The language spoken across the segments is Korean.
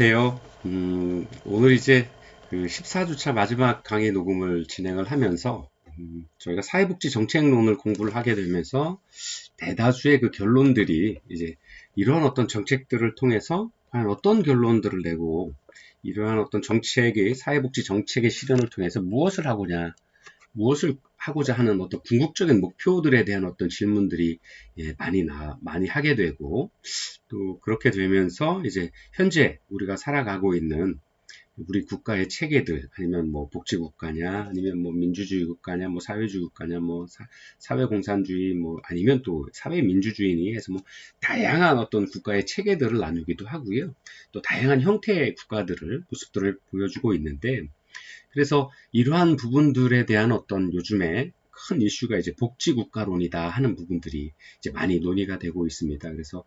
안녕하세요. 오늘 이제 그 14주차 마지막 강의 녹음을 진행을 하면서 저희가 사회복지 정책론을 공부를 하게 되면서 대다수의 그 결론들이 이제 이러한 어떤 정책들을 통해서 과연 어떤 결론들을 내고 이러한 어떤 정책의 사회복지 정책의 실현을 통해서 무엇을 하고자 하는 어떤 궁극적인 목표들에 대한 어떤 질문들이 많이 하게 되고 또 그렇게 되면서 이제 현재 우리가 살아가고 있는 우리 국가의 체계들 아니면 뭐 복지국가냐 아니면 뭐 민주주의 국가냐 뭐 사회주의 국가냐 뭐 사회공산주의 뭐 아니면 또 사회민주주의니 해서 뭐 다양한 어떤 국가의 체계들을 나누기도 하고요. 또 다양한 형태의 국가들을 모습들을 보여주고 있는데 그래서 이러한 부분들에 대한 어떤 요즘에 큰 이슈가 이제 복지국가론이다 하는 부분들이 이제 많이 논의가 되고 있습니다. 그래서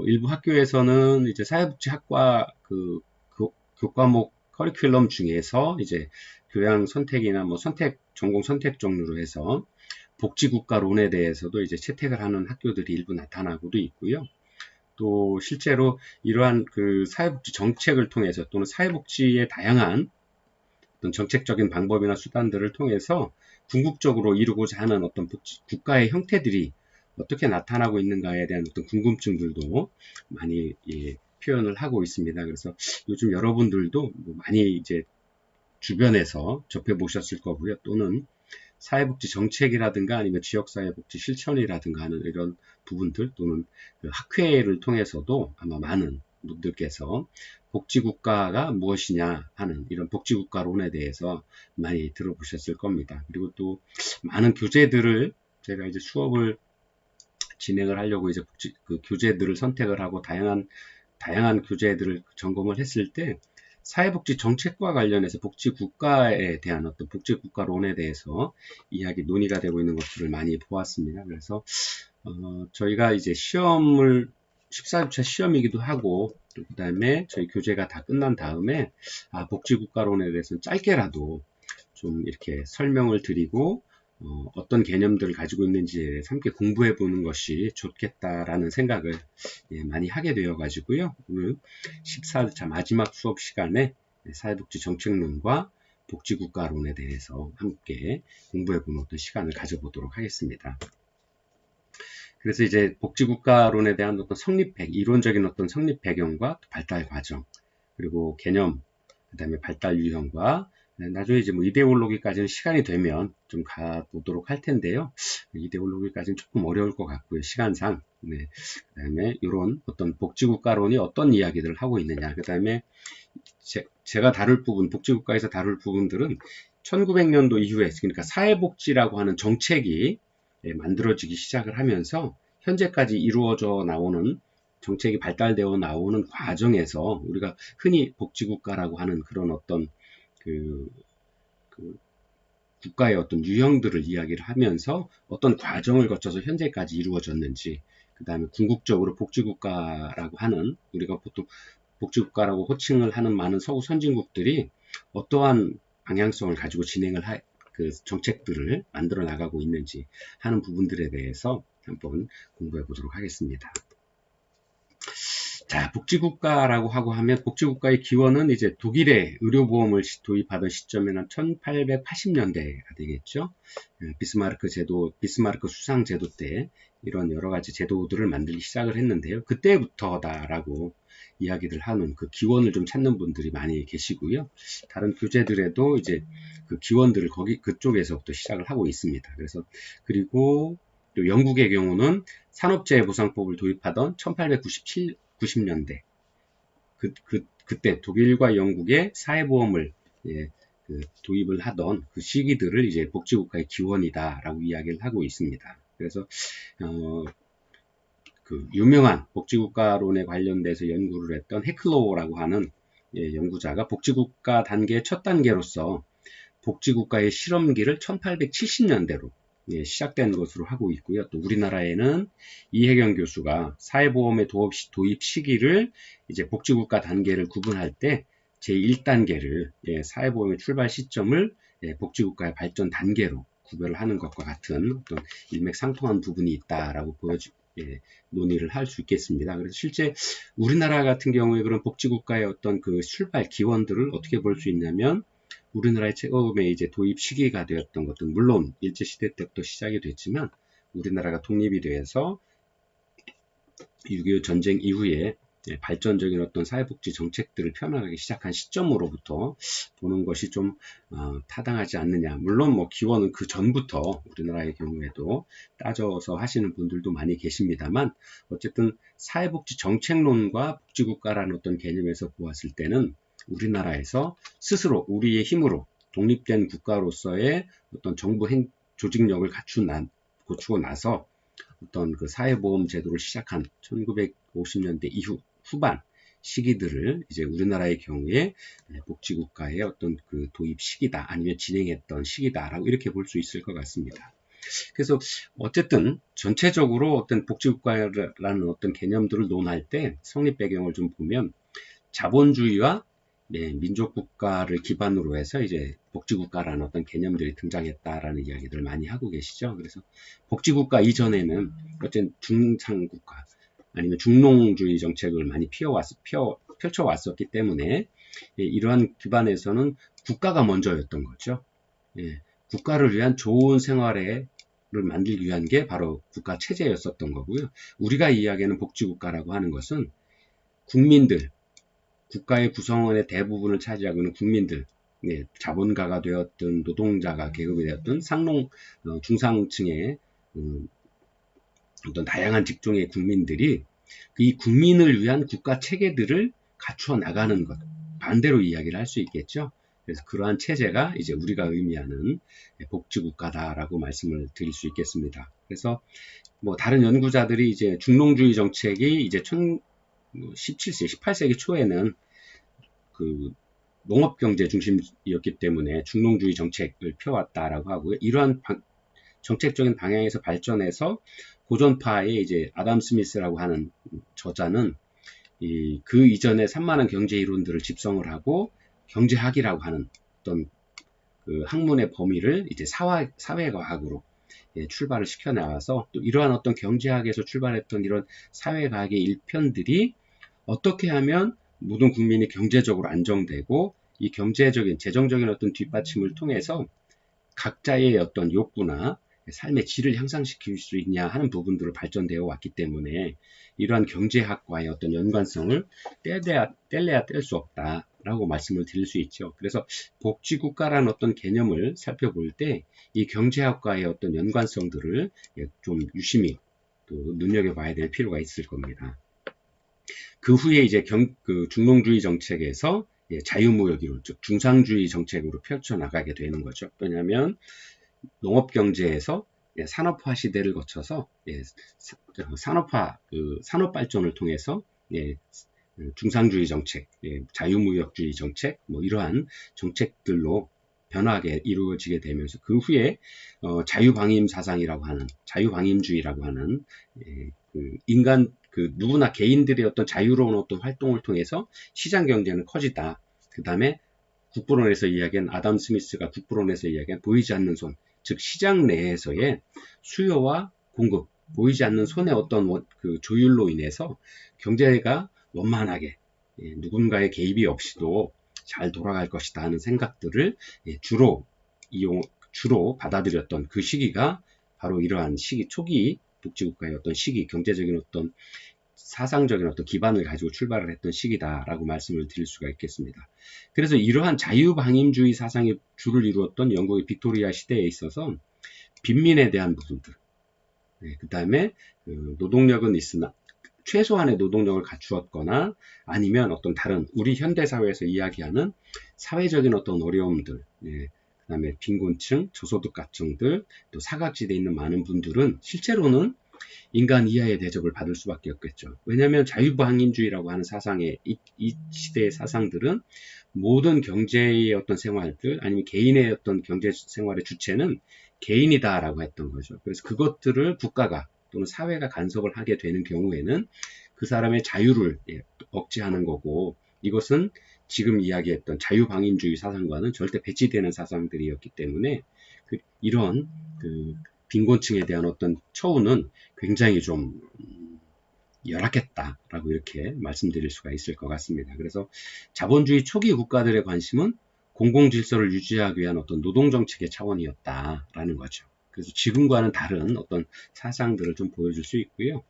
일부 학교에서는 이제 사회복지학과 교과목 커리큘럼 중에서 이제 교양 선택이나 뭐 전공 선택 종류로 해서 복지국가론에 대해서도 이제 채택을 하는 학교들이 일부 나타나고도 있고요. 또 실제로 이러한 그 사회복지 정책을 통해서 또는 사회복지의 다양한 어떤 정책적인 방법이나 수단들을 통해서 궁극적으로 이루고자 하는 어떤 국가의 형태들이 어떻게 나타나고 있는가에 대한 어떤 궁금증들도 많이 표현을 하고 있습니다. 그래서 요즘 여러분들도 많이 이제 주변에서 접해 보셨을 거고요. 또는 사회복지 정책이라든가 아니면 지역사회복지 실천이라든가 하는 이런 부분들 또는 그 학회를 통해서도 아마 많은 분들께서 복지국가가 무엇이냐 하는 이런 복지국가론에 대해서 많이 들어보셨을 겁니다. 그리고 또 많은 교재들을 제가 이제 수업을 진행을 하려고 이제 그 교재들을 선택을 하고 다양한 교재들을 점검을 했을 때 사회복지 정책과 관련해서 복지국가에 대한 어떤 복지국가론에 대해서 논의가 되고 있는 것들을 많이 보았습니다. 그래서 저희가 이제 14주차 시험이기도 하고 또 그다음에 저희 교재가 다 끝난 다음에 복지국가론에 대해서는 짧게라도 좀 이렇게 설명을 드리고 어떤 개념들을 가지고 있는지에 대해서 함께 공부해 보는 것이 좋겠다라는 생각을 많이 하게 되어 가지고요. 오늘 14차 마지막 수업 시간에 사회복지 정책론과 복지국가론에 대해서 함께 공부해 보는 어떤 시간을 가져보도록 하겠습니다. 그래서 이제 복지국가론에 대한 어떤 이론적인 어떤 성립 배경과 발달 과정, 그리고 개념, 그 다음에 발달 유형과 나중에 이제 뭐 이데올로기까지는 시간이 되면 좀 가보도록 할 텐데요. 이데올로기까지는 조금 어려울 것 같고요. 시간상. 네. 그 다음에 이런 어떤 복지국가론이 어떤 이야기들을 하고 있느냐. 그 다음에 제가 다룰 부분, 복지국가에서 다룰 부분들은 1900년도 이후에, 그러니까 사회복지라고 하는 정책이 만들어지기 시작을 하면서 현재까지 이루어져 나오는 정책이 발달되어 나오는 과정에서 우리가 흔히 복지국가라고 하는 그런 어떤 그 국가의 어떤 유형들을 이야기를 하면서 어떤 과정을 거쳐서 현재까지 이루어졌는지, 그 다음에 궁극적으로 복지국가라고 하는, 우리가 보통 복지국가라고 호칭을 하는 많은 서구 선진국들이 어떠한 방향성을 가지고 그 정책들을 만들어 나가고 있는지 하는 부분들에 대해서 한번 공부해 보도록 하겠습니다. 자, 복지국가라고 하고 하면 복지국가의 기원은 이제 독일의 의료보험을 도입하던 시점에는 1880년대가 되겠죠. 비스마르크 수상 제도 때 이런 여러 가지 제도들을 만들기 시작을 했는데요. 그때부터다라고 이야기를 하는 그 기원을 좀 찾는 분들이 많이 계시고요. 다른 교재들에도 이제 그 기원들을 그쪽에서부터 시작을 하고 있습니다. 그래서 그리고 또 영국의 경우는 산업재해보상법을 도입하던 1890년대 그때 독일과 영국의 사회보험을 도입을 하던 그 시기들을 이제 복지국가의 기원이다라고 이야기를 하고 있습니다. 그래서 그 유명한 복지국가론에 관련돼서 연구를 했던 헤클로우라고 하는 연구자가 복지국가 단계의 첫 단계로서 복지국가의 실험기를 1870년대로 시작된 것으로 하고 있고요. 또 우리나라에는 이혜경 교수가 사회보험의 도입 시기를 이제 복지국가 단계를 구분할 때 제1단계를 사회보험의 출발 시점을 복지국가의 발전 단계로 구별을 하는 것과 같은 어떤 일맥상통한 부분이 있다라고 논의를 할 수 있겠습니다. 그래서 실제 우리나라 같은 경우에 그런 복지국가의 어떤 그 출발 기원들을 어떻게 볼 수 있냐면 우리나라의 처음에 이제 도입 시기가 되었던 것은 물론 일제시대 때부터 시작이 됐지만 우리나라가 독립이 돼서 6.25 전쟁 이후에 발전적인 어떤 사회복지 정책들을 펴나가기 시작한 시점으로부터 보는 것이 좀 타당하지 않느냐. 물론 뭐 기원은 그 전부터 우리나라의 경우에도 따져서 하시는 분들도 많이 계십니다만 어쨌든 사회복지 정책론과 복지국가라는 어떤 개념에서 보았을 때는 우리나라에서 스스로 우리의 힘으로 독립된 국가로서의 어떤 정부 조직력을 갖추고 나서 어떤 그 사회보험 제도를 시작한 1950년대 이후 후반 시기들을 이제 우리나라의 경우에 복지국가의 어떤 그 도입 시기다 아니면 진행했던 시기다라고 이렇게 볼 수 있을 것 같습니다. 그래서 어쨌든 전체적으로 어떤 복지국가라는 어떤 개념들을 논할 때 성립 배경을 좀 보면 자본주의와 민족국가를 기반으로 해서 이제 복지국가라는 어떤 개념들이 등장했다라는 이야기들을 많이 하고 계시죠. 그래서 복지국가 이전에는 어쨌든 중상국가 아니면 중농주의 정책을 많이 펼쳐왔었기 때문에 이러한 기반에서는 국가가 먼저였던 거죠. 국가를 위한 좋은 생활을 만들기 위한 게 바로 국가 체제였었던 거고요. 우리가 이야기하는 복지국가라고 하는 것은 국민들, 국가의 구성원의 대부분을 차지하고 있는 국민들, 자본가가 되었든 노동자가 계급이 되었든 상농, 중상층의 어떤 다양한 직종의 국민들이 이 국민을 위한 국가 체계들을 갖추어 나가는 것, 반대로 이야기를 할 수 있겠죠. 그래서 그러한 체제가 이제 우리가 의미하는 복지국가다라고 말씀을 드릴 수 있겠습니다. 그래서 뭐 다른 연구자들이 이제 중농주의 정책이 이제 17세기, 18세기 초에는 그 농업경제 중심이었기 때문에 중농주의 정책을 펴왔다라고 하고요. 이러한 정책적인 방향에서 발전해서 고전파의 이제 아담 스미스라고 하는 저자는 그 이전에 산만한 경제 이론들을 집성을 하고 경제학이라고 하는 어떤 그 학문의 범위를 이제 사회과학으로 출발을 시켜 나와서 또 이러한 어떤 경제학에서 출발했던 이런 사회과학의 일편들이 어떻게 하면 모든 국민이 경제적으로 안정되고 이 경제적인 재정적인 어떤 뒷받침을 통해서 각자의 어떤 욕구나 삶의 질을 향상시킬 수 있냐 하는 부분들을 발전되어 왔기 때문에 이러한 경제학과의 어떤 연관성을 뗄래야 뗄 수 없다라고 말씀을 드릴 수 있죠. 그래서 복지국가라는 어떤 개념을 살펴볼 때 이 경제학과의 어떤 연관성들을 좀 유심히 또 눈여겨봐야 될 필요가 있을 겁니다. 그 후에 이제 그 중농주의 정책에서 자유무역 이론, 즉 중상주의 정책으로 펼쳐나가게 되는 거죠. 왜냐하면 농업경제에서 산업화 시대를 거쳐서 산업 발전을 통해서 중상주의 정책, 자유무역주의 정책, 뭐 이러한 정책들로 변화하게 이루어지게 되면서 그 후에 자유방임 사상이라고 하는 자유방임주의라고 하는 인간 누구나 개인들의 어떤 자유로운 어떤 활동을 통해서 시장 경제는 커지다. 그 다음에 국부론에서 이야기한 아담 스미스가 국부론에서 이야기한 보이지 않는 손, 즉 시장 내에서의 수요와 공급, 보이지 않는 손의 어떤 그 조율로 인해서 경제가 원만하게 누군가의 개입이 없이도 잘 돌아갈 것이다 하는 생각들을 주로 받아들였던 그 시기가 바로 이러한 시기 초기 복지국가의 어떤 시기, 경제적인 어떤 사상적인 어떤 기반을 가지고 출발을 했던 시기다라고 말씀을 드릴 수가 있겠습니다. 그래서 이러한 자유방임주의 사상이 주를 이루었던 영국의 빅토리아 시대에 있어서 빈민에 대한 부분들, 그 다음에 노동력은 있으나 최소한의 노동력을 갖추었거나 아니면 어떤 다른 우리 현대사회에서 이야기하는 사회적인 어떤 어려움들, 그 다음에 빈곤층, 저소득가층들, 또 사각지대에 있는 많은 분들은 실제로는 인간 이하의 대접을 받을 수밖에 없겠죠. 왜냐하면 자유방임주의라고 하는 사상의 이 시대의 사상들은 모든 경제의 어떤 생활들 아니면 개인의 어떤 경제 생활의 주체는 개인이다라고 했던 거죠. 그래서 그것들을 국가가 또는 사회가 간섭을 하게 되는 경우에는 그 사람의 자유를 억제하는 거고 이것은 지금 이야기했던 자유방임주의 사상과는 절대 배치되는 사상들이었기 때문에 이런 빈곤층에 대한 어떤 처우는 굉장히 좀 열악했다라고 이렇게 말씀드릴 수가 있을 것 같습니다. 그래서 자본주의 초기 국가들의 관심은 공공질서를 유지하기 위한 어떤 노동정책의 차원이었다라는 거죠. 그래서 지금과는 다른 어떤 사상들을 좀 보여줄 수 있고요.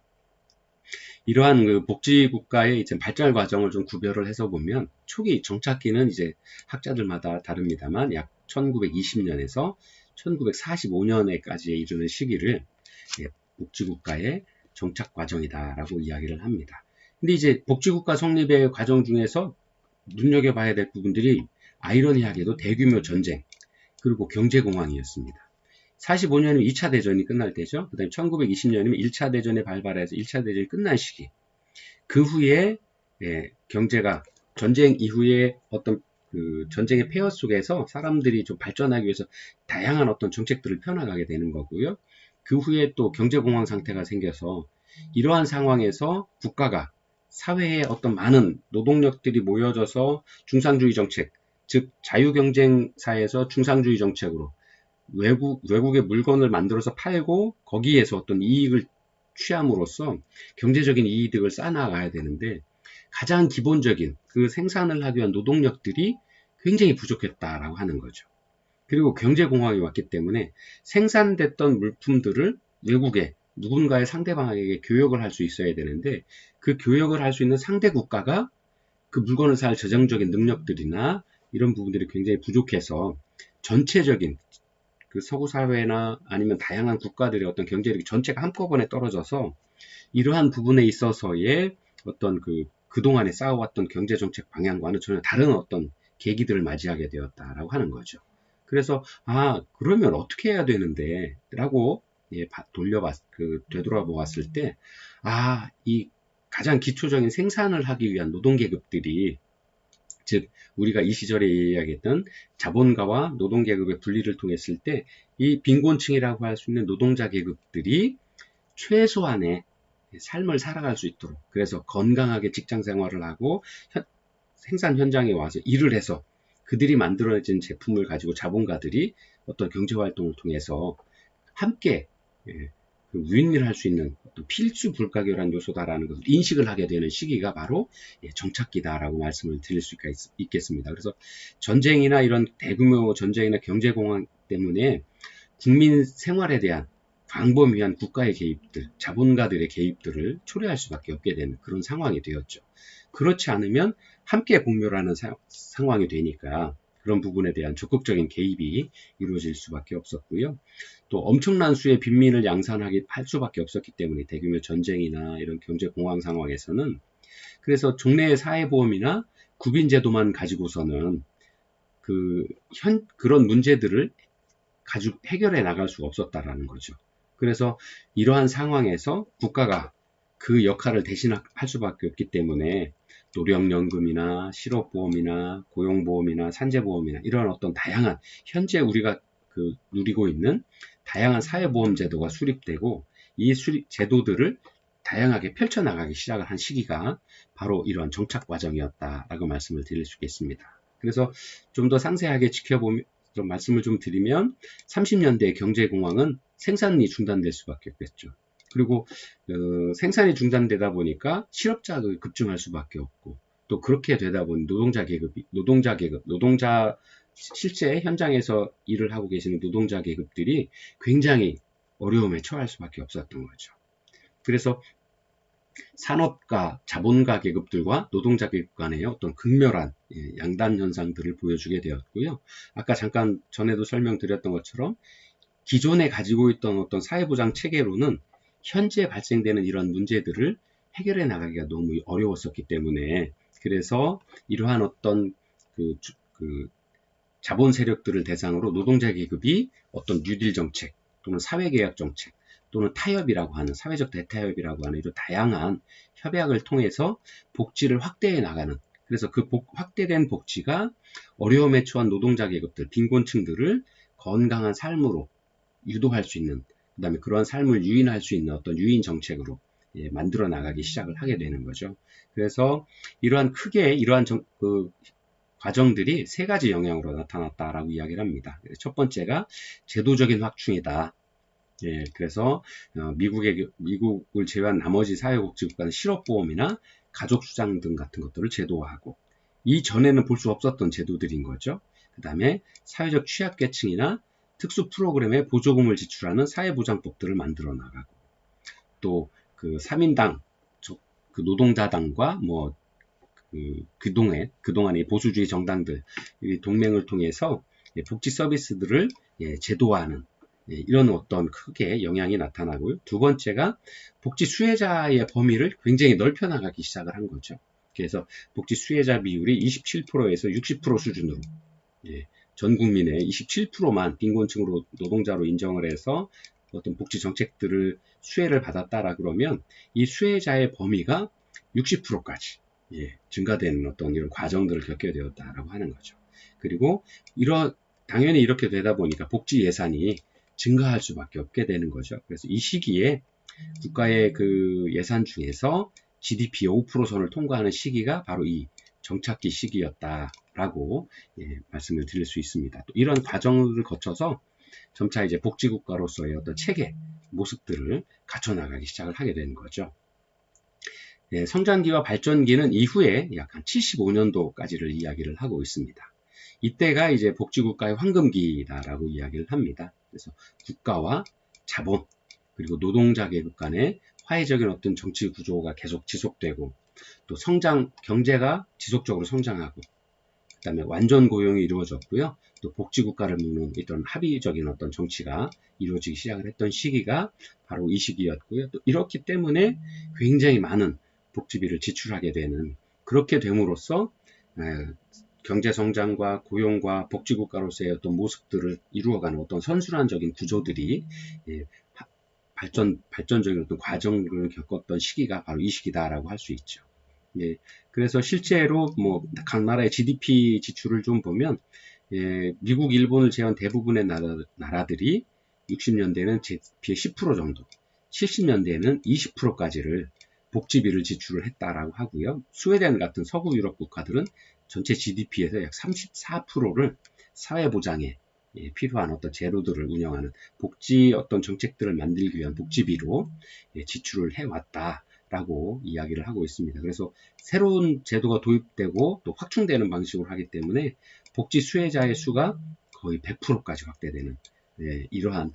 이러한 그 복지국가의 이제 발달 과정을 좀 구별을 해서 보면 초기 정착기는 이제 학자들마다 다릅니다만 약 1920년에서 1945년에까지 이르는 시기를 복지국가의 정착 과정이다라고 이야기를 합니다. 근데 이제 복지국가 성립의 과정 중에서 눈여겨봐야 될 부분들이 아이러니하게도 대규모 전쟁 그리고 경제공황이었습니다. 45년이면 2차 대전이 끝날 때죠. 그 다음에 1920년이면 1차 대전에 발발해서 1차 대전이 끝난 시기. 그 후에 경제가 전쟁 이후에 어떤 그 전쟁의 폐허 속에서 사람들이 좀 발전하기 위해서 다양한 어떤 정책들을 펴나가게 되는 거고요. 그 후에 또 경제공황 상태가 생겨서 이러한 상황에서 국가가 사회에 어떤 많은 노동력들이 모여져서 중상주의 정책, 즉 자유경쟁사에서 중상주의 정책으로 외국의 물건을 만들어서 팔고 거기에서 어떤 이익을 취함으로써 경제적인 이익을 쌓아나가야 되는데 가장 기본적인 그 생산을 하기 위한 노동력들이 굉장히 부족했다라고 하는 거죠. 그리고 경제공황이 왔기 때문에 생산됐던 물품들을 외국에 누군가의 상대방에게 교역을 할 수 있어야 되는데 그 교역을 할 수 있는 상대 국가가 그 물건을 살 재정적인 능력들이나 이런 부분들이 굉장히 부족해서 전체적인 그 서구 사회나 아니면 다양한 국가들의 어떤 경제력이 전체가 한꺼번에 떨어져서 이러한 부분에 있어서의 어떤 그동안에 쌓아왔던 경제정책 방향과는 전혀 다른 어떤 계기들을 맞이하게 되었다라고 하는 거죠. 그래서 그러면 어떻게 해야 되는데 라고 되돌아보았을 때 이 가장 기초적인 생산을 하기 위한 노동계급들이 즉 우리가 이 시절에 이야기했던 자본가와 노동계급의 분리를 통했을 때 이 빈곤층이라고 할 수 있는 노동자 계급들이 최소한의 삶을 살아갈 수 있도록 그래서 건강하게 직장 생활을 하고 생산 현장에 와서 일을 해서 그들이 만들어진 제품을 가지고 자본가들이 어떤 경제활동을 통해서 함께 윈윈을 할 수 있는 어떤 필수 불가결한 요소다라는 것을 인식을 하게 되는 시기가 바로 정착기다라고 말씀을 드릴 수가 있겠습니다. 그래서 전쟁이나 이런 대규모 전쟁이나 경제공황 때문에 국민 생활에 대한 광범위한 국가의 개입들, 자본가들의 개입들을 초래할 수밖에 없게 되는 그런 상황이 되었죠. 그렇지 않으면 함께 공멸하는 상황이 되니까 그런 부분에 대한 적극적인 개입이 이루어질 수밖에 없었고요. 또 엄청난 수의 빈민을 양산하게 할 수밖에 없었기 때문에 대규모 전쟁이나 이런 경제 공황 상황에서는 그래서 종래의 사회보험이나 구빈제도만 가지고서는 그런 문제들을 가지고 해결해 나갈 수가 없었다라는 거죠. 그래서 이러한 상황에서 국가가 그 역할을 대신할 수밖에 없기 때문에 노령연금이나 실업보험이나 고용보험이나 산재보험이나 이런 어떤 다양한 현재 우리가 누리고 있는 다양한 사회보험 제도가 수립되고 이 수립 제도들을 다양하게 펼쳐나가기 시작을 한 시기가 바로 이런 정착 과정이었다라고 말씀을 드릴 수 있겠습니다. 그래서 좀 더 상세하게 지켜보면 좀 말씀을 좀 드리면 30년대 경제공황은 생산이 중단될 수밖에 없겠죠. 그리고 생산이 중단되다 보니까 실업자가 급증할 수밖에 없고 또 그렇게 되다 보니 실제 현장에서 일을 하고 계시는 노동자 계급들이 굉장히 어려움에 처할 수밖에 없었던 거죠. 그래서 산업가, 자본가 계급들과 노동자 계급 간의 어떤 극렬한 양단 현상들을 보여주게 되었고요. 아까 잠깐 전에도 설명드렸던 것처럼 기존에 가지고 있던 어떤 사회보장 체계로는 현재 발생되는 이런 문제들을 해결해 나가기가 너무 어려웠었기 때문에 그래서 이러한 어떤 자본 세력들을 대상으로 노동자 계급이 어떤 뉴딜 정책 또는 사회개혁 정책 또는 타협이라고 하는 사회적 대타협이라고 하는 이런 다양한 협약을 통해서 복지를 확대해 나가는 그래서 그 확대된 복지가 어려움에 처한 노동자 계급들, 빈곤층들을 건강한 삶으로 유도할 수 있는 그 다음에 그러한 삶을 유인할 수 있는 어떤 유인 정책으로 만들어 나가기 시작을 하게 되는 거죠. 그래서 이러한 과정들이 세 가지 영향으로 나타났다라고 이야기를 합니다. 첫 번째가 제도적인 확충이다. 예, 그래서 미국을 제외한 나머지 사회복지국가는 실업보험이나 가족수당 등 같은 것들을 제도화하고, 이전에는 볼 수 없었던 제도들인 거죠. 그 다음에 사회적 취약계층이나 특수 프로그램에 보조금을 지출하는 사회보장법들을 만들어 나가고, 또 그 3인당, 그 노동자당과 뭐 그동안의 보수주의 정당들 동맹을 통해서 복지 서비스들을 제도화하는 이런 어떤 크게 영향이 나타나고요. 두 번째가 복지 수혜자의 범위를 굉장히 넓혀 나가기 시작을 한 거죠. 그래서 복지 수혜자 비율이 27%에서 60% 수준으로, 전 국민의 27%만 빈곤층으로 노동자로 인정을 해서 어떤 복지 정책들을 수혜를 받았다라 그러면 이 수혜자의 범위가 60%까지 증가되는 어떤 이런 과정들을 겪게 되었다라고 하는 거죠. 그리고 당연히 이렇게 되다 보니까 복지 예산이 증가할 수밖에 없게 되는 거죠. 그래서 이 시기에 국가의 그 예산 중에서 GDP 5% 선을 통과하는 시기가 바로 이 정착기 시기였다라고 말씀을 드릴 수 있습니다. 또 이런 과정을 거쳐서 점차 이제 복지국가로서의 어떤 체계, 모습들을 갖춰나가기 시작을 하게 되는 거죠. 성장기와 발전기는 이후에 약 한 75년도까지를 이야기를 하고 있습니다. 이때가 이제 복지국가의 황금기다라고 이야기를 합니다. 그래서 국가와 자본, 그리고 노동자 계급 간의 화해적인 어떤 정치 구조가 계속 지속되고, 또 경제가 지속적으로 성장하고, 그 다음에 완전 고용이 이루어졌고요. 또 복지국가를 묶는 이런 합의적인 어떤 정치가 이루어지기 시작을 했던 시기가 바로 이 시기였고요. 또 이렇기 때문에 굉장히 많은 복지비를 지출하게 되는, 그렇게 됨으로써 경제 성장과 고용과 복지국가로서의 어떤 모습들을 이루어가는 어떤 선순환적인 구조들이 발전적인 어떤 과정을 겪었던 시기가 바로 이 시기다라고 할 수 있죠. 그래서 실제로 뭐 각 나라의 GDP 지출을 좀 보면 미국, 일본을 제외한 대부분의 나라들이 60년대에는 GDP의 10% 정도, 70년대에는 20%까지를 복지비를 지출을 했다라고 하고요. 스웨덴 같은 서구 유럽 국가들은 전체 GDP에서 약 34%를 사회보장에 필요한 어떤 제도들을 운영하는 복지 어떤 정책들을 만들기 위한 복지비로 지출을 해왔다라고 이야기를 하고 있습니다. 그래서 새로운 제도가 도입되고 또 확충되는 방식으로 하기 때문에 복지 수혜자의 수가 거의 100%까지 확대되는 이러한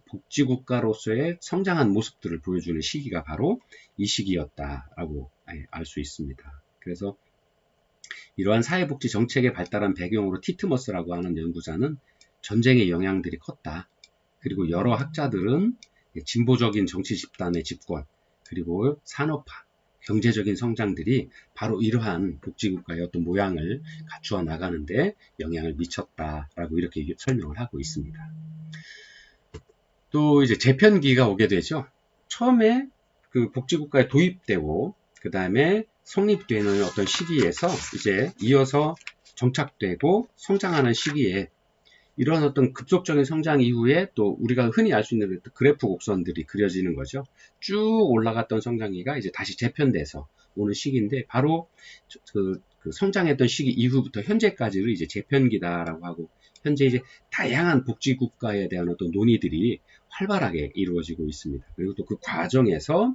복지국가로서의 성장한 모습들을 보여주는 시기가 바로 이 시기였다라고 알 수 있습니다. 그래서 이러한 사회복지 정책의 발달한 배경으로 티트머스라고 하는 연구자는 전쟁의 영향들이 컸다. 그리고 여러 학자들은 진보적인 정치 집단의 집권, 그리고 산업화, 경제적인 성장들이 바로 이러한 복지국가의 어떤 모양을 갖추어 나가는데 영향을 미쳤다라고 이렇게 설명을 하고 있습니다. 또 이제 재편기가 오게 되죠. 처음에 그 복지국가에 도입되고 그 다음에 성립되는 어떤 시기에서 이제 이어서 정착되고 성장하는 시기에 이런 어떤 급속적인 성장 이후에 또 우리가 흔히 알 수 있는 그래프 곡선들이 그려지는 거죠. 쭉 올라갔던 성장기가 이제 다시 재편돼서 오는 시기인데 바로 그 성장했던 시기 이후부터 현재까지를 이제 재편기다라고 하고, 현재 이제 다양한 복지국가에 대한 어떤 논의들이 활발하게 이루어지고 있습니다. 그리고 또 그 과정에서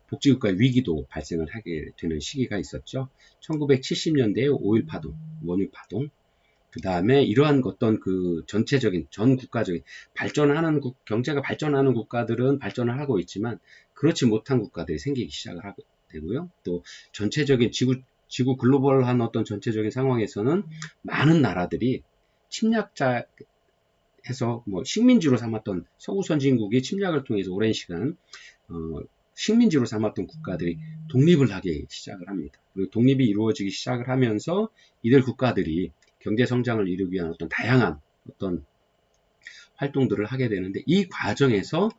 복지국가의 위기도 발생을 하게 되는 시기가 있었죠. 1970년대에 5.1 파동, 원유 파동, 그 다음에 이러한 어떤 그 전체적인 전 국가적인 경제가 발전하는 국가들은 발전을 하고 있지만 그렇지 못한 국가들이 생기기 시작을 하게 되고요. 또 전체적인 지구 글로벌한 어떤 전체적인 상황에서는 많은 나라들이 침략자 해서 뭐 식민지로 삼았던 서구 선진국이 침략을 통해서 오랜 시간 식민지로 삼았던 국가들이 독립을 하기 시작을 합니다. 그리고 독립이 이루어지기 시작을 하면서 이들 국가들이 경제 성장을 이루기 위한 어떤 다양한 어떤 활동들을 하게 되는데, 이 과정에서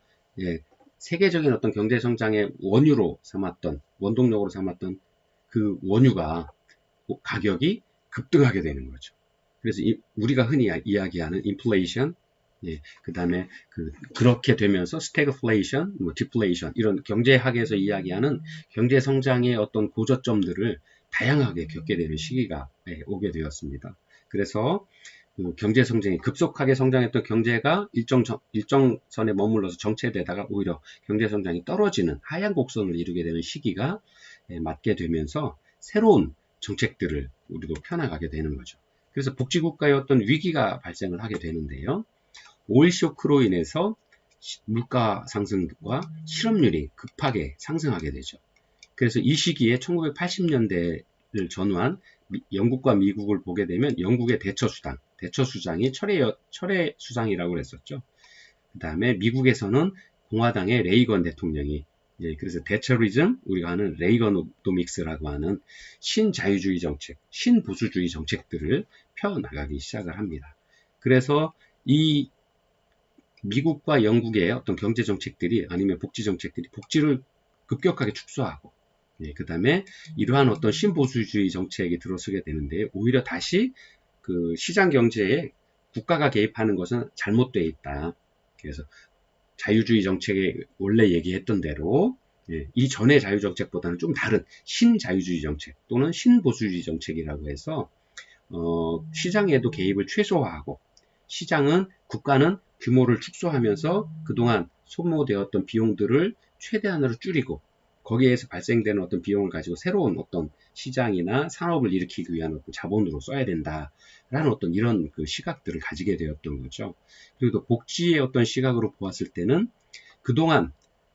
세계적인 어떤 경제 성장의 원동력으로 삼았던 그 원유가 가격이 급등하게 되는 거죠. 그래서 우리가 흔히 이야기하는 인플레이션, 그 다음에 그렇게 되면서 스태그플레이션, 디플레이션, 이런 경제학에서 이야기하는 경제 성장의 어떤 고저점들을 다양하게 겪게 되는 시기가 오게 되었습니다. 그래서 경제 성장이 급속하게 성장했던 경제가 일정 선에 머물러서 정체되다가 오히려 경제 성장이 떨어지는 하향 곡선을 이루게 되는 시기가 맞게 되면서 새로운 정책들을 우리도 펴나가게 되는 거죠. 그래서 복지국가의 어떤 위기가 발생을 하게 되는데요. 오일 쇼크로 인해서 물가 상승과 실업률이 급하게 상승하게 되죠. 그래서 이 시기에 1980년대를 전후한 영국과 미국을 보게 되면 영국의 대처수장이 철회수장이라고 그랬었죠. 그 다음에 미국에서는 공화당의 레이건 대통령이 그래서 대처리즘, 우리가 하는 레이건오믹스라고 하는 신자유주의 정책, 신보수주의 정책들을 펴나가기 시작을 합니다. 그래서 이 미국과 영국의 어떤 경제 정책들이 아니면 복지 정책들이 복지를 급격하게 축소하고 그 다음에 이러한 어떤 신보수주의 정책이 들어서게 되는데 오히려 다시 그 시장 경제에 국가가 개입하는 것은 잘못되어 있다. 그래서 자유주의 정책에 원래 얘기했던 대로 이전의 자유정책보다는 좀 다른 신자유주의 정책 또는 신보수주의 정책이라고 해서 시장에도 개입을 최소화하고 국가는 규모를 축소하면서 그동안 소모되었던 비용들을 최대한으로 줄이고 거기에서 발생되는 어떤 비용을 가지고 새로운 어떤 시장이나 산업을 일으키기 위한 어떤 자본으로 써야 된다라는 어떤 이런 그 시각들을 가지게 되었던 거죠. 그리고 또 복지의 어떤 시각으로 보았을 때는 그동안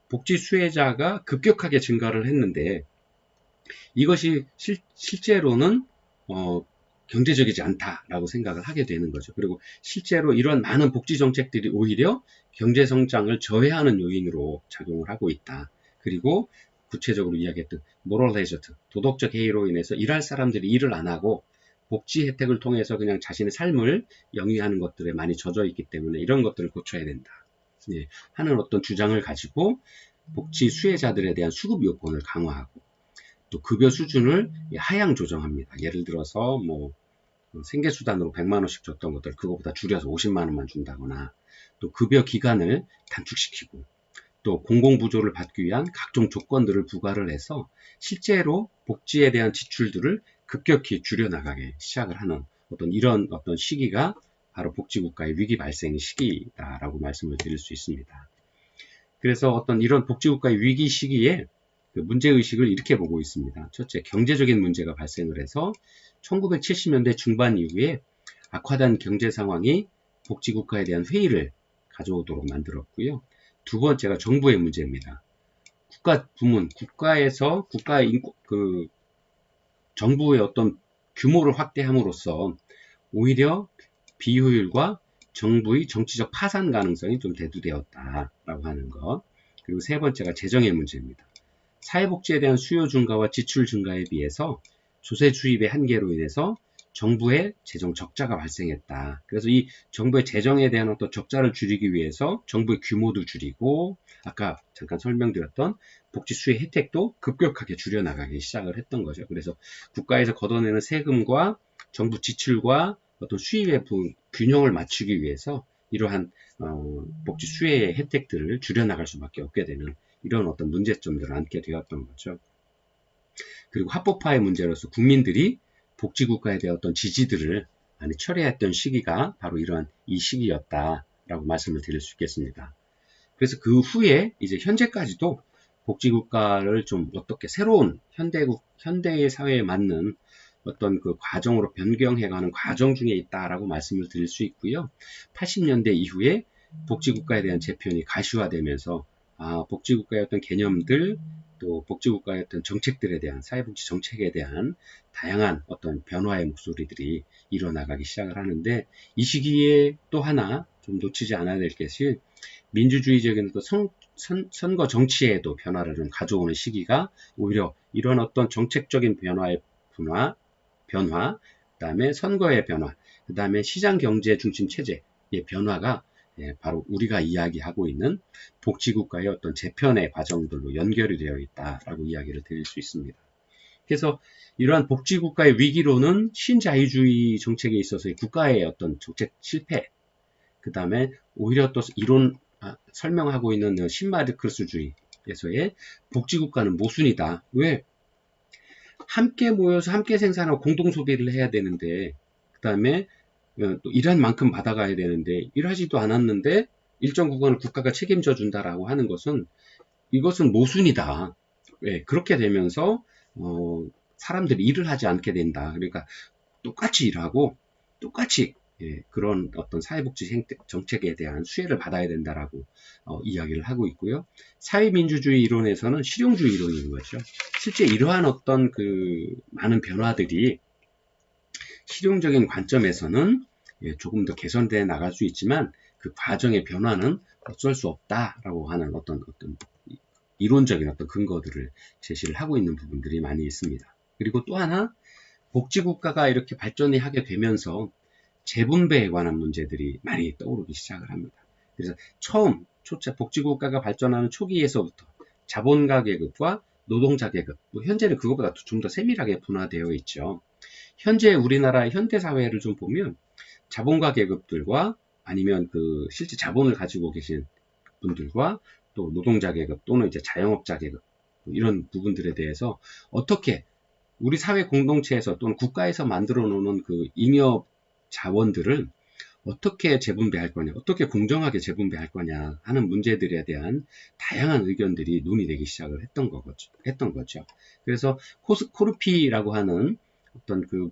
복지 수혜자가 급격하게 증가를 했는데 이것이 실제로는 경제적이지 않다라고 생각을 하게 되는 거죠. 그리고 실제로 이런 많은 복지 정책들이 오히려 경제 성장을 저해하는 요인으로 작용을 하고 있다. 그리고 구체적으로 이야기했던 모럴 해저드, 도덕적 해이로 인해서 일할 사람들이 일을 안 하고 복지 혜택을 통해서 그냥 자신의 삶을 영위하는 것들에 많이 젖어 있기 때문에 이런 것들을 고쳐야 된다. 하는 어떤 주장을 가지고 복지 수혜자들에 대한 수급 요건을 강화하고 또 급여 수준을 하향 조정합니다. 예를 들어서 뭐 생계수단으로 100만 원씩 줬던 것들 그거보다 줄여서 50만 원만 준다거나 또 급여 기간을 단축시키고 또 공공부조를 받기 위한 각종 조건들을 부과를 해서 실제로 복지에 대한 지출들을 급격히 줄여나가게 시작을 하는 이런 시기가 바로 복지국가의 위기 발생 시기다라고 말씀을 드릴 수 있습니다. 그래서 이런 복지국가의 위기 시기에 그 문제의식을 이렇게 보고 있습니다. 첫째, 경제적인 문제가 발생을 해서 1970년대 중반 이후에 악화된 경제 상황이 복지국가에 대한 회의를 가져오도록 만들었고요. 두 번째가 정부의 문제입니다. 정부의 어떤 규모를 확대함으로써 오히려 비효율과 정부의 정치적 파산 가능성이 좀 대두되었다라고 하는 것. 그리고 세 번째가 재정의 문제입니다. 사회복지에 대한 수요 증가와 지출 증가에 비해서 조세 주입의 한계로 인해서 정부의 재정 적자가 발생했다. 그래서 이 정부의 재정에 대한 어떤 적자를 줄이기 위해서 정부의 규모도 줄이고 아까 잠깐 설명드렸던 복지 수혜 혜택도 급격하게 줄여나가기 시작을 했던 거죠. 그래서 국가에서 걷어내는 세금과 정부 지출과 어떤 수입의 균형을 맞추기 위해서 이러한 복지 수혜의 혜택들을 줄여나갈 수밖에 없게 되는 이런 어떤 문제점들을 안게 되었던 거죠. 그리고 합법화의 문제로서 국민들이 복지국가에 대한 어떤 지지들을 많이 철회했던 시기가 바로 이러한 이 시기였다라고 말씀을 드릴 수 있겠습니다. 그래서 그 후에 이제 현재까지도 복지국가를 좀 어떻게 새로운 현대의 사회에 맞는 어떤 그 과정으로 변경해가는 과정 중에 있다라고 말씀을 드릴 수 있고요. 80년대 이후에 복지국가에 대한 재편이 가시화되면서 복지국가의 어떤 개념들 또 복지국가의 어떤 정책들에 대한 사회복지 정책에 대한 다양한 어떤 변화의 목소리들이 일어나가기 시작을 하는데 이 시기에 또 하나 좀 놓치지 않아야 될 것이 민주주의적인 선거 정치에도 변화를 좀 가져오는 시기가 오히려 이런 어떤 정책적인 변화의 그 다음에 선거의 변화, 그 다음에 시장 경제 중심 체제의 변화가 바로 우리가 이야기하고 있는 복지국가의 어떤 재편의 과정들로 연결이 되어 있다라고 이야기를 드릴 수 있습니다. 그래서 이러한 복지국가의 위기로는 신자유주의 정책에 있어서의 국가의 어떤 정책 실패, 그 다음에 오히려 또 설명하고 있는 신마르크스주의에서의 복지국가는 모순이다. 왜? 함께 모여서 함께 생산하고 공동 소비를 해야 되는데 그 다음에 또 일한 만큼 받아가야 되는데 일하지도 않았는데 일정 구간을 국가가 책임져 준다라고 하는 것은 이것은 모순이다. 예, 그렇게 되면서 사람들이 일을 하지 않게 된다. 그러니까 똑같이 일하고 똑같이 그런 어떤 사회복지 정책에 대한 수혜를 받아야 된다라고 이야기를 하고 있고요. 사회민주주의 이론에서는 실용주의 이론인 거죠. 실제 이러한 어떤 그 많은 변화들이 실용적인 관점에서는 조금 더 개선되어 나갈 수 있지만 그 과정의 변화는 어쩔 수 없다라고 하는 어떤 이론적인 어떤 근거들을 제시를 하고 있는 부분들이 많이 있습니다. 그리고 또 하나 복지국가가 이렇게 발전이 하게 되면서 재분배에 관한 문제들이 많이 떠오르기 시작을 합니다. 그래서 처음 복지국가가 발전하는 초기에서부터 자본가 계급과 노동자 계급, 뭐 현재는 그것보다 좀 더 세밀하게 분화되어 있죠. 현재 우리나라의 현대사회를 좀 보면 자본가 계급들과 아니면 그 실제 자본을 가지고 계신 분들과 또 노동자 계급 또는 이제 자영업자 계급 이런 부분들에 대해서 어떻게 우리 사회 공동체에서 또는 국가에서 만들어 놓는 그 잉여 자원들을 어떻게 재분배할 거냐, 어떻게 공정하게 재분배할 거냐 하는 문제들에 대한 다양한 의견들이 논의되기 시작을 했던 거죠. 그래서 코르피라고 하는 어떤 그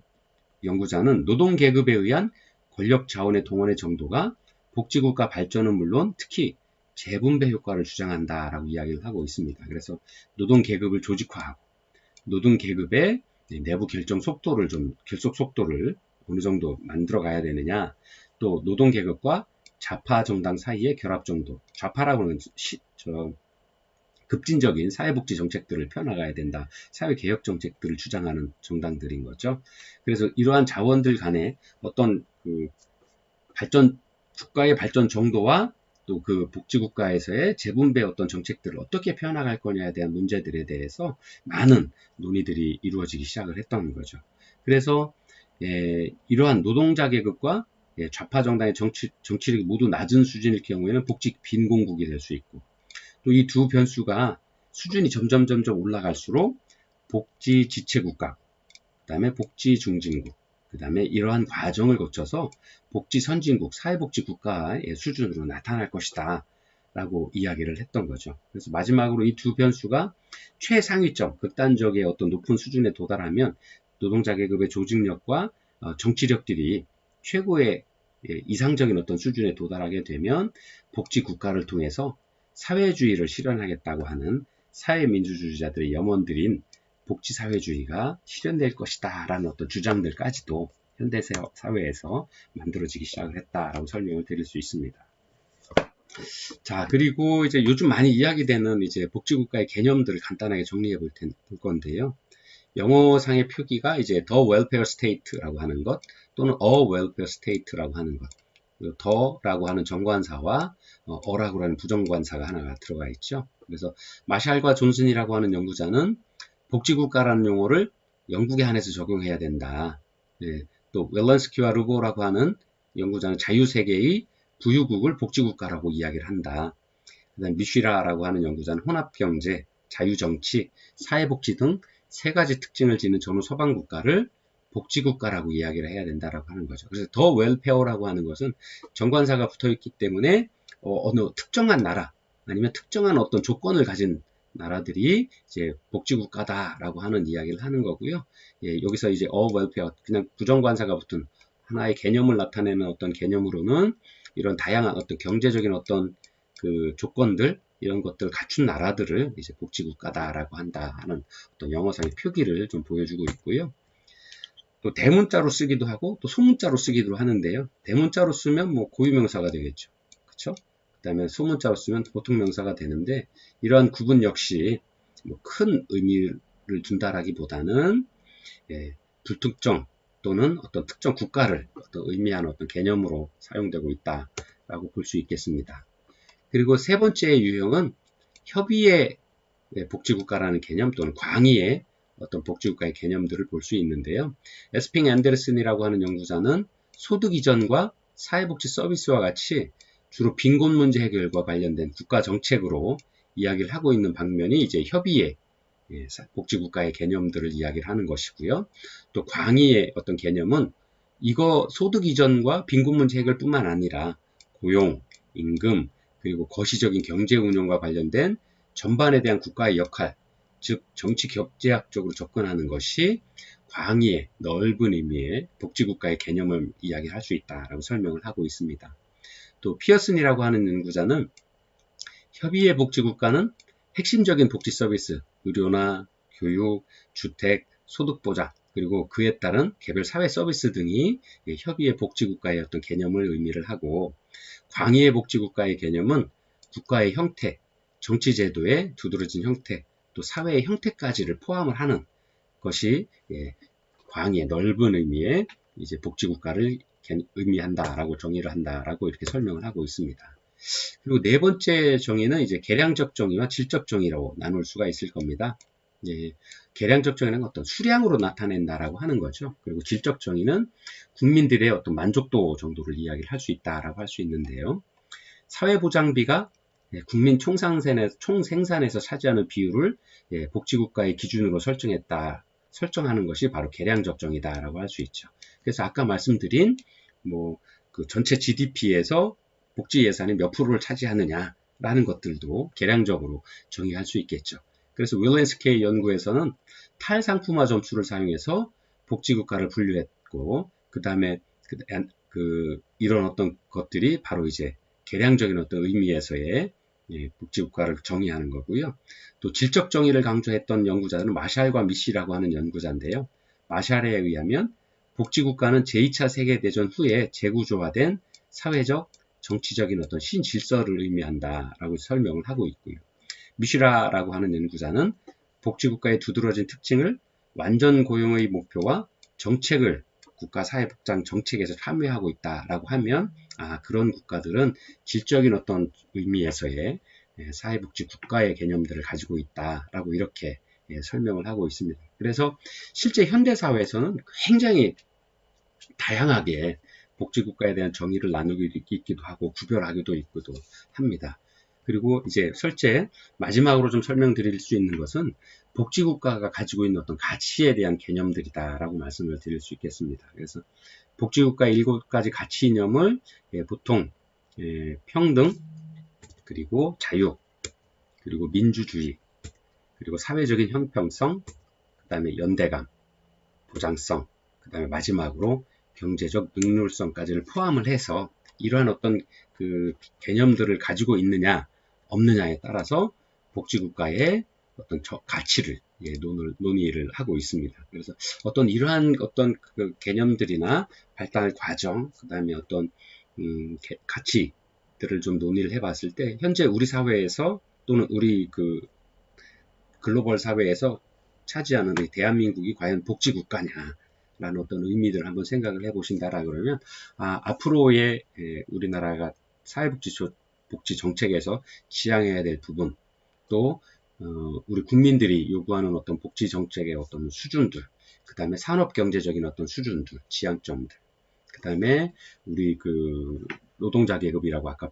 연구자는 노동 계급에 의한 권력 자원의 동원의 정도가 복지국가 발전은 물론 특히 재분배 효과를 주장한다라고 이야기를 하고 있습니다. 그래서 노동 계급을 조직화하고 노동 계급의 내부 결정 속도를 결속 속도를 어느 정도 만들어 가야 되느냐, 또 노동 계급과 좌파 정당 사이의 결합 정도, 좌파라고 하는 급진적인 사회복지 정책들을 펴나가야 된다. 사회개혁 정책들을 주장하는 정당들인 거죠. 그래서 이러한 자원들 간의 어떤 그 국가의 발전 정도와 또 그 복지국가에서의 재분배 어떤 정책들을 어떻게 펴나갈 거냐에 대한 문제들에 대해서 많은 논의들이 이루어지기 시작을 했던 거죠. 그래서 이러한 노동자 계급과 좌파 정당의 정치력이 모두 낮은 수준일 경우에는 복지 빈공국이 될 수 있고 또 이 두 변수가 수준이 점점 올라갈수록 복지 지체국가, 그 다음에 복지 중진국, 그 다음에 이러한 과정을 거쳐서 복지 선진국, 사회복지 국가의 수준으로 나타날 것이다 라고 이야기를 했던 거죠. 그래서 마지막으로 이 두 변수가 최상위점, 극단적의 어떤 높은 수준에 도달하면 노동자 계급의 조직력과 정치력들이 최고의 이상적인 어떤 수준에 도달하게 되면 복지 국가를 통해서 사회주의를 실현하겠다고 하는 사회민주주의자들의 염원들인 복지사회주의가 실현될 것이다 라는 어떤 주장들까지도 현대사회에서 만들어지기 시작을 했다라고 설명을 드릴 수 있습니다. 자, 그리고 이제 요즘 많이 이야기되는 이제 복지국가의 개념들을 간단하게 정리해 볼 건데요. 영어상의 표기가 이제 The Welfare State라고 하는 것 또는 A Welfare State라고 하는 것. 더라고 하는 정관사와 어라고 하는 부정관사가 하나가 들어가 있죠. 그래서 마샬과 존슨이라고 하는 연구자는 복지국가라는 용어를 영국에 한해서 적용해야 된다. 또 웰런스키와 루보라고 하는 연구자는 자유세계의 부유국을 복지국가라고 이야기를 한다. 그다음 미쉬라라고 하는 연구자는 혼합경제, 자유정치, 사회복지 등 세 가지 특징을 지닌 전후 서방국가를 복지국가라고 이야기를 해야 된다라고 하는 거죠. 그래서 더 웰페어라고 하는 것은 정관사가 붙어 있기 때문에 어느 특정한 나라 아니면 특정한 어떤 조건을 가진 나라들이 이제 복지국가다라고 하는 이야기를 하는 거고요. 여기서 이제 웰페어 그냥 부정관사가 붙은 하나의 개념을 나타내는 어떤 개념으로는 이런 다양한 어떤 경제적인 어떤 그 조건들 이런 것들을 갖춘 나라들을 이제 복지국가다라고 한다 하는 어떤 영어상의 표기를 좀 보여주고 있고요. 또 대문자로 쓰기도 하고 또 소문자로 쓰기도 하는데요. 대문자로 쓰면 뭐 고유명사가 되겠죠. 그렇죠? 그다음에 소문자로 쓰면 보통명사가 되는데 이러한 구분 역시 뭐 큰 의미를 둔다라기보다는 불특정 또는 어떤 특정 국가를 어떤 의미하는 어떤 개념으로 사용되고 있다라고 볼 수 있겠습니다. 그리고 세 번째 유형은 협의의 복지국가라는 개념 또는 광의의 어떤 복지국가의 개념들을 볼 수 있는데요. 에스핑 앤더슨이라고 하는 연구자는 소득 이전과 사회복지 서비스와 같이 주로 빈곤 문제 해결과 관련된 국가 정책으로 이야기를 하고 있는 방면이 이제 협의의 복지국가의 개념들을 이야기를 하는 것이고요. 또 광의의 어떤 개념은 이거 소득 이전과 빈곤 문제 해결 뿐만 아니라 고용, 임금, 그리고 거시적인 경제 운영과 관련된 전반에 대한 국가의 역할, 즉 정치 경제학적으로 접근하는 것이 광의의 넓은 의미의 복지국가의 개념을 이야기할 수 있다라고 설명을 하고 있습니다. 또 피어슨이라고 하는 연구자는 협의의 복지국가는 핵심적인 복지 서비스, 의료나 교육, 주택, 소득보장, 그리고 그에 따른 개별 사회 서비스 등이 협의의 복지국가의 어떤 개념을 의미를 하고, 광의의 복지국가의 개념은 국가의 형태, 정치제도의 두드러진 형태, 또 사회의 형태까지를 포함을 하는 것이 광의의 넓은 의미의 이제 복지국가를 의미한다라고 정의를 한다라고 이렇게 설명을 하고 있습니다. 그리고 네 번째 정의는 이제 계량적 정의와 질적 정의라고 나눌 수가 있을 겁니다. 계량적 정의는 어떤 수량으로 나타낸다라고 하는 거죠. 그리고 질적 정의는 국민들의 어떤 만족도 정도를 이야기를 할 수 있다라고 할 수 있는데요. 사회보장비가 국민 총생산에서 차지하는 비율을 복지국가의 기준으로 설정하는 것이 바로 계량적 정의다라고 할 수 있죠. 그래서 아까 말씀드린 그 전체 GDP에서 복지 예산이 몇 프로를 차지하느냐라는 것들도 계량적으로 정의할 수 있겠죠. 그래서 윌렌스케이 연구에서는 탈상품화 점수를 사용해서 복지국가를 분류했고, 그 다음에 이런 어떤 것들이 바로 이제 계량적인 어떤 의미에서의 복지국가를 정의하는 거고요. 또 질적 정의를 강조했던 연구자는 마샬과 미시라고 하는 연구자인데요. 마샬에 의하면 복지국가는 제2차 세계대전 후에 재구조화된 사회적, 정치적인 어떤 신질서를 의미한다라고 설명을 하고 있고요. 미슈라라고 하는 연구자는 복지국가의 두드러진 특징을 완전 고용의 목표와 정책을 국가 사회복장 정책에서 참여하고 있다라고 하면 그런 국가들은 질적인 어떤 의미에서의 사회복지 국가의 개념들을 가지고 있다라고 이렇게 설명을 하고 있습니다. 그래서 실제 현대사회에서는 굉장히 다양하게 복지국가에 대한 정의를 나누기도 하고 구별하기도 있기도 합니다. 그리고 이제 실제 마지막으로 좀 설명드릴 수 있는 것은 복지국가가 가지고 있는 어떤 가치에 대한 개념들이다라고 말씀을 드릴 수 있겠습니다. 그래서 복지국가의 7가지 가치 이념을 보통 평등, 그리고 자유, 그리고 민주주의, 그리고 사회적인 형평성, 그 다음에 연대감, 보장성, 그 다음에 마지막으로 경제적 능률성까지를 포함을 해서 이러한 어떤 그 개념들을 가지고 있느냐 없느냐에 따라서 복지국가의 어떤 가치를 논의를 하고 있습니다. 그래서 이러한 어떤 그 개념들이나 발달 과정, 그 다음에 어떤 가치들을 좀 논의를 해봤을 때 현재 우리 사회에서 또는 우리 그 글로벌 사회에서 차지하는 이 대한민국이 과연 복지국가냐 라는 어떤 의미들을 한번 생각을 해보신다라 그러면 앞으로의 우리나라가 사회복지 정책에서 지향해야 될 부분, 또 우리 국민들이 요구하는 어떤 복지 정책의 어떤 수준들, 그 다음에 산업 경제적인 어떤 수준들, 지향점들, 그 다음에 우리 그 노동자 계급이라고 아까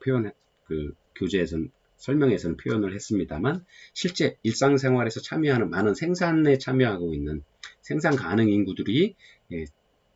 교재에서는 설명에서는 표현을 했습니다만 실제 일상생활에서 참여하는 많은 생산에 참여하고 있는 생산 가능 인구들이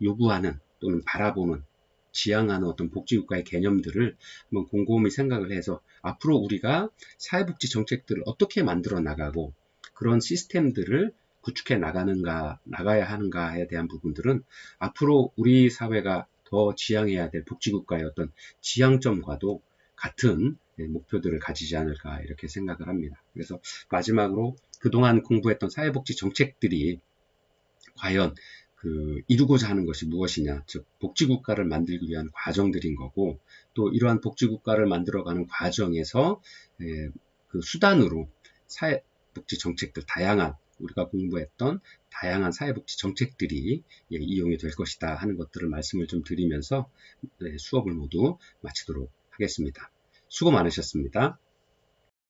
요구하는 또는 바라보는 지향하는 어떤 복지국가의 개념들을 한번 곰곰이 생각을 해서 앞으로 우리가 사회복지 정책들을 어떻게 만들어 나가고 그런 시스템들을 구축해 나가야 하는가에 대한 부분들은 앞으로 우리 사회가 더 지향해야 될 복지국가의 어떤 지향점과도 같은 목표들을 가지지 않을까 이렇게 생각을 합니다. 그래서 마지막으로 그동안 공부했던 사회복지 정책들이 과연 이루고자 하는 것이 무엇이냐, 즉 복지국가를 만들기 위한 과정들인 거고, 또 이러한 복지국가를 만들어가는 과정에서 그 수단으로 사회복지 정책들 우리가 공부했던 다양한 사회복지 정책들이 이용이 될 것이다 하는 것들을 말씀을 좀 드리면서 수업을 모두 마치도록 하겠습니다. 수고 많으셨습니다.